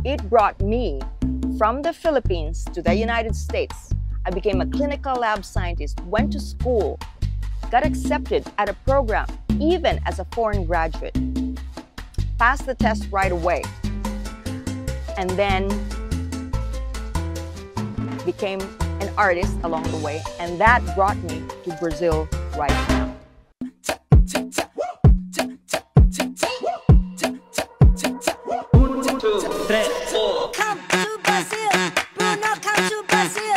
It brought me from the Philippines to the United States. I became a clinical lab scientist, went to school, got accepted at a program, even as a foreign graduate. Passed the test right away. And then became an artist along the way. And that brought me to Brazil right now. Come to Brazil, Bruno, come to Brazil.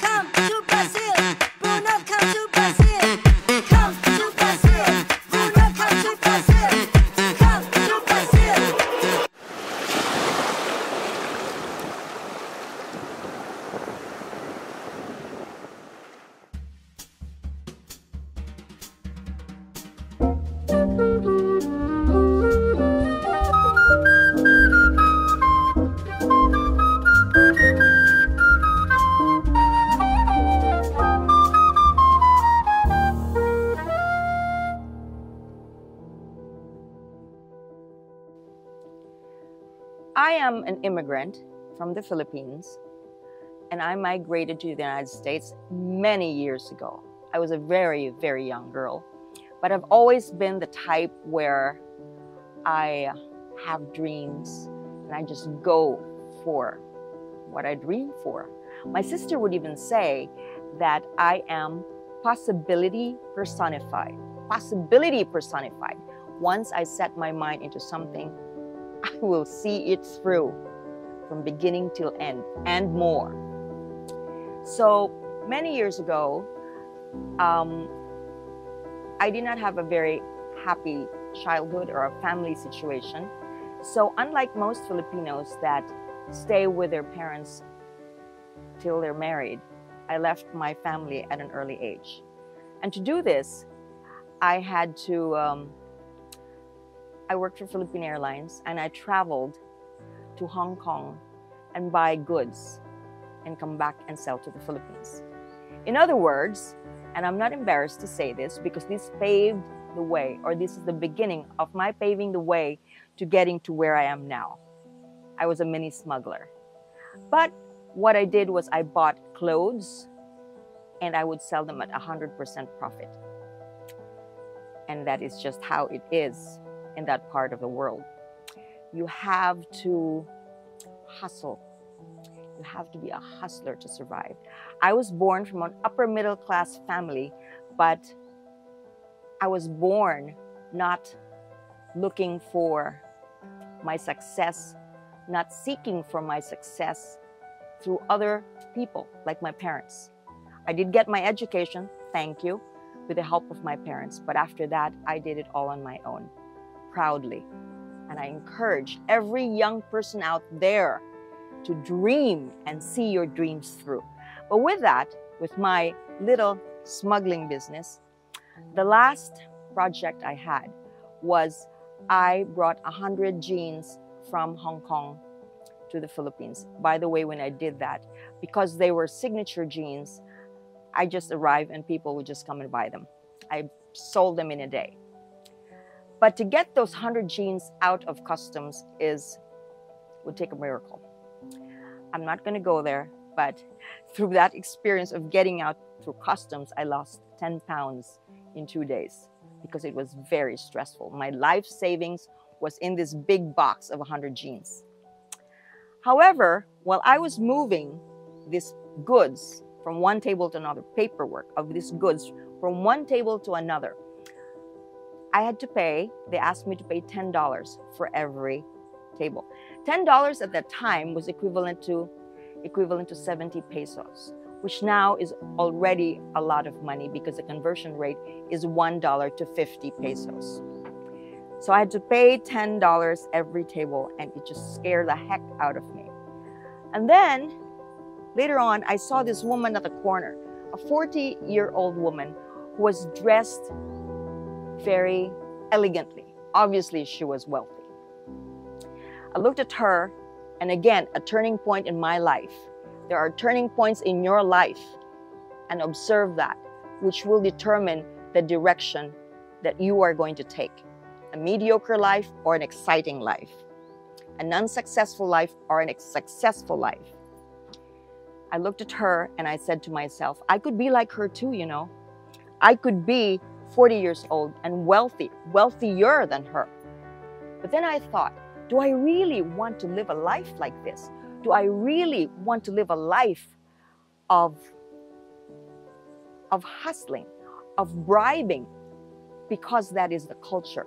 Come to Brazil, Bruno, come to Brazil. Come to Brazil, Bruno, come to Brazil. Come to Brazil. I am an immigrant from the Philippines, and I migrated to the United States many years ago. I was a very, very young girl, but I've always been the type where I have dreams and I just go for what I dream for. My sister would even say that I am possibility personified. Possibility personified. Once I set my mind into something, I will see it through from beginning till end and more. So many years ago, I did not have a very happy childhood or a family situation. So unlike most Filipinos that stay with their parents till they're married, I left my family at an early age. And to do this, I had to I worked for Philippine Airlines, and I traveled to Hong Kong and buy goods and come back and sell to the Philippines. In other words, and I'm not embarrassed to say this because this paved the way, or this is the beginning of my paving the way to getting to where I am now. I was a mini smuggler. But what I did was I bought clothes and I would sell them at 100% profit. And that is just how it is in that part of the world. You have to hustle. You have to be a hustler to survive. I was born from an upper middle class family, but I was born not looking for my success, not seeking for my success through other people like my parents. I did get my education, thank you, with the help of my parents, but after that, I did it all on my own. Proudly. And I encourage every young person out there to dream and see your dreams through. But with that, with my little smuggling business, the last project I had was I brought 100 jeans from Hong Kong to the Philippines. By the way, when I did that, because they were signature jeans, I just arrived and people would just come and buy them. I sold them in a day. But to get those 100 jeans out of customs would take a miracle. I'm not going to go there, but through that experience of getting out through customs, I lost 10 pounds in 2 days because it was very stressful. My life savings was in this big box of 100 jeans. However, while I was moving these goods from one table to another, paperwork of these goods from one table to another, I had to pay, they asked me to pay $10 for every table. $10 at that time was equivalent to 70 pesos, which now is already a lot of money because the conversion rate is $1 to 50 pesos. So I had to pay $10 every table, and it just scared the heck out of me. And then later on, I saw this woman at the corner, a 40-year-old woman who was dressed very elegantly. Obviously, she was wealthy. I looked at her, and again, a turning point in my life. There are turning points in your life, and observe that, which will determine the direction that you are going to take. A mediocre life or an exciting life. an unsuccessful life or a successful life. I looked at her and I said to myself, I could be like her too, you know. I could be 40 years old and wealthier than her. But then I thought, do I really want to live a life like this? Do I really want to live a life of hustling, of bribing, because that is the culture?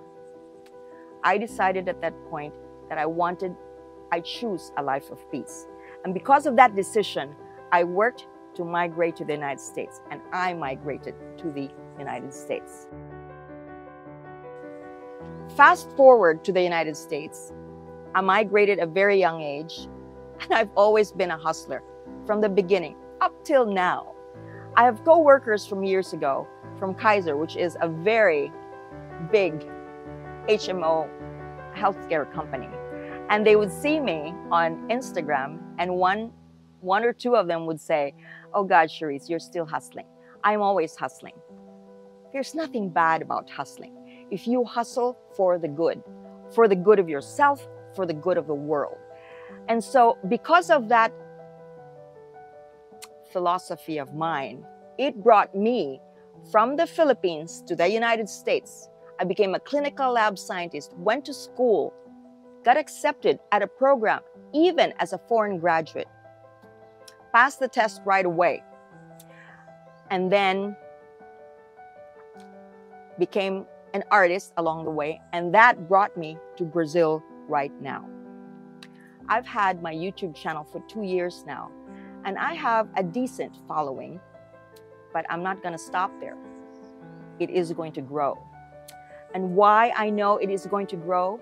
I decided at that point that I choose a life of peace. And because of that decision, I worked to migrate to the United States, and I migrated to the United States. Fast forward to the United States, I migrated at a very young age, and I've always been a hustler from the beginning up till now. I have co-workers from years ago from Kaiser, which is a very big HMO healthcare company. And they would see me on Instagram, and one or two of them would say, oh God, Charisse, you're still hustling. I'm always hustling. There's nothing bad about hustling. If you hustle for the good of yourself, for the good of the world. And so because of that philosophy of mine, it brought me from the Philippines to the United States. I became a clinical lab scientist, went to school, got accepted at a program, even as a foreign graduate. Passed the test right away. And then became an artist along the way. And that brought me to Brazil right now. I've had my YouTube channel for 2 years now. And I have a decent following. But I'm not going to stop there. It is going to grow. And why I know it is going to grow?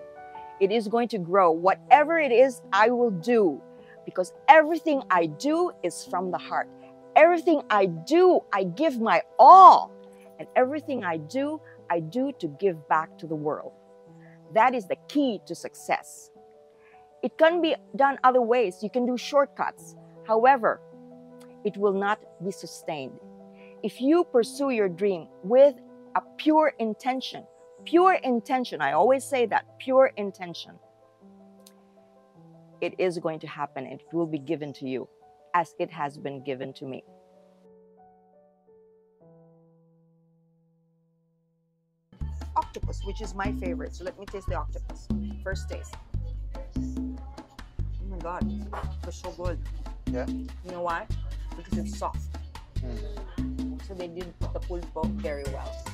It is going to grow. Whatever it is, I will do. Because everything I do is from the heart. Everything I do, I give my all. And everything I do to give back to the world. That is the key to success. It can be done other ways. You can do shortcuts. However, it will not be sustained. If you pursue your dream with a pure intention, I always say that, pure intention, it is going to happen. It will be given to you as it has been given to me. Octopus, which is my favorite. So let me taste the octopus. First taste. Oh my God, it's so good. Yeah? You know why? Because it's soft. So they did the pulpo very well.